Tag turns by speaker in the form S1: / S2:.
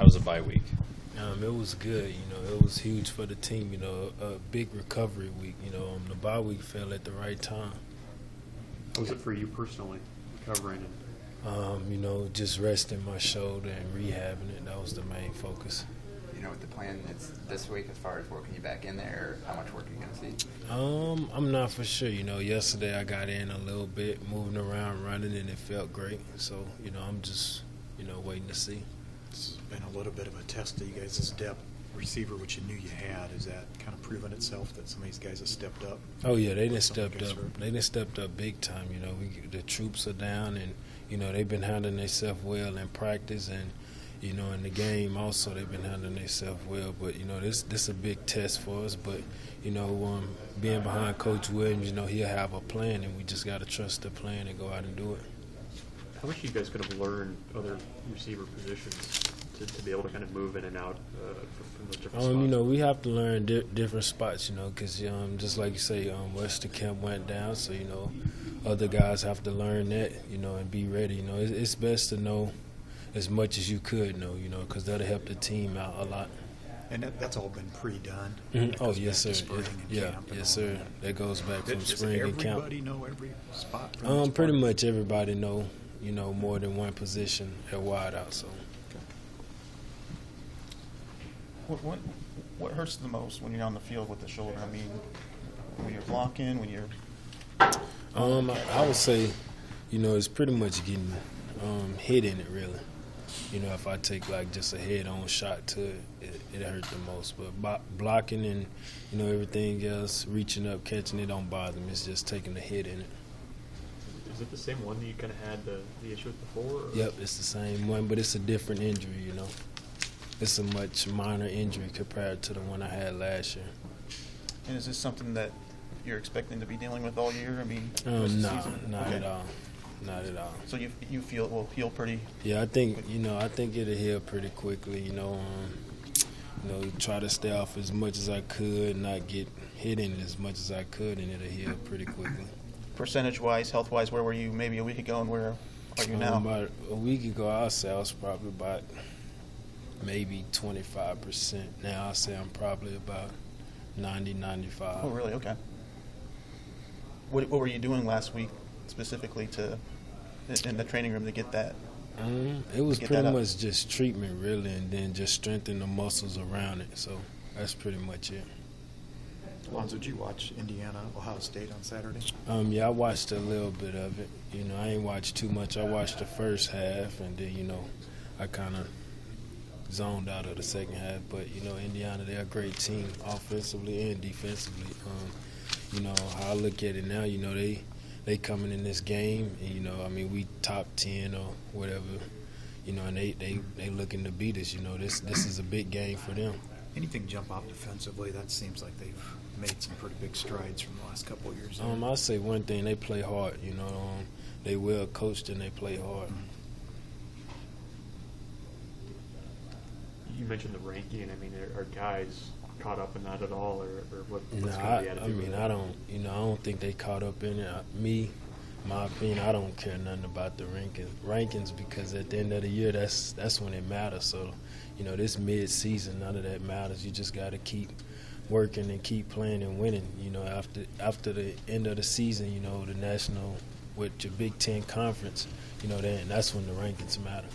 S1: was the bye week?
S2: It was good. It was huge for the team. A big recovery week. The bye week fell at the right time.
S3: How was it for you personally, recovering?
S2: Just resting my shoulder and rehabbing it. That was the main focus.
S4: With the plan it's this week as far as working you back in there, or how much work are you going to see?
S2: I'm not for sure. Yesterday I got in a little bit, moving around, running, and it felt great. So, I'm just, waiting to see.
S5: It's been a little bit of a test to you guys' depth receiver, which you knew you had. Is that kind of proven itself that some of these guys have stepped up?
S2: Oh, yeah, they done stepped up. They done stepped up big time. The troops are down, and, they've been handling themselves well in practice, and, in the game also they've been handling themselves well. But, this is a big test for us. But, being behind Coach Williams, he'll have a plan, and we just got to trust the plan and go out and do it.
S3: How much you guys could have learned other receiver positions to be able to kind of move in and out from those different spots?
S2: We have to learn different spots, because just like you say, Wester Kemp went down, so, other guys have to learn that, and be ready. It's best to know as much as you could know, because that'll help the team out a lot.
S5: And that's all been pre-done?
S2: Mm-hmm. Oh, yes, sir.
S5: Yes,
S2: sir. That goes back from spring and camp.
S5: Does everybody know every spot?
S2: Pretty much everybody know, more than one position at wide out. So.
S6: What hurts the most when you're on the field with the shoulder? I mean, when you're blocking, when you're.
S2: I would say, it's pretty much getting hit in it really. If I take like just a head-on shot to it, it hurt the most. But blocking and everything else, reaching up, catching it don't bother me. It's just taking a hit in it.
S3: Is it the same one that you kind of had the issue with before? Or?
S2: Yep, it's the same one, but it's a different injury. It's a much minor injury compared to the one I had last year.
S6: And is this something that you're expecting to be dealing with all year? I mean,
S2: no, not at all. Not at all.
S6: So you feel it will heal pretty?
S2: Yeah, I think I think it'll heal pretty quickly. Try to stay off as much as I could, not get hit in it as much as I could, and it'll heal pretty quickly.
S6: Percentage-wise, health-wise, where were you maybe a week ago, and where are you now?
S2: About a week ago, I was probably about maybe 25%. Now I say I'm probably about 90, 95.
S6: Oh, really? Okay. What were you doing last week specifically in the training room to get that?
S2: It was pretty much just treatment, really, and then just strengthen the muscles around it. So that's pretty much it.
S5: Alonzo, did you watch Indiana, Ohio State on Saturday?
S2: Yeah, I watched a little bit of it. I ain't watched too much. I watched the first half, and then, I kind of zoned out of the second half. But, Indiana, they're a great team offensively and defensively. How I look at it now, they coming in this game, and, we top 10 or whatever, and they looking to beat us. This is a big game for them.
S5: Anything jump out defensively? That seems like they've made some pretty big strides from the last couple of years.
S2: I'll say one thing, they play hard, they well coached and they play hard.
S3: You mentioned the ranking. I mean, are guys caught up in that at all, or what's
S2: I don't think they caught up in it. My opinion, I don't care nothing about the rankings because at the end of the year, that's when it matters. So, this mid-season, none of that matters. You just got to keep working and keep playing and winning. After the end of the season, the national with your Big Ten conference, then that's when the rankings matter.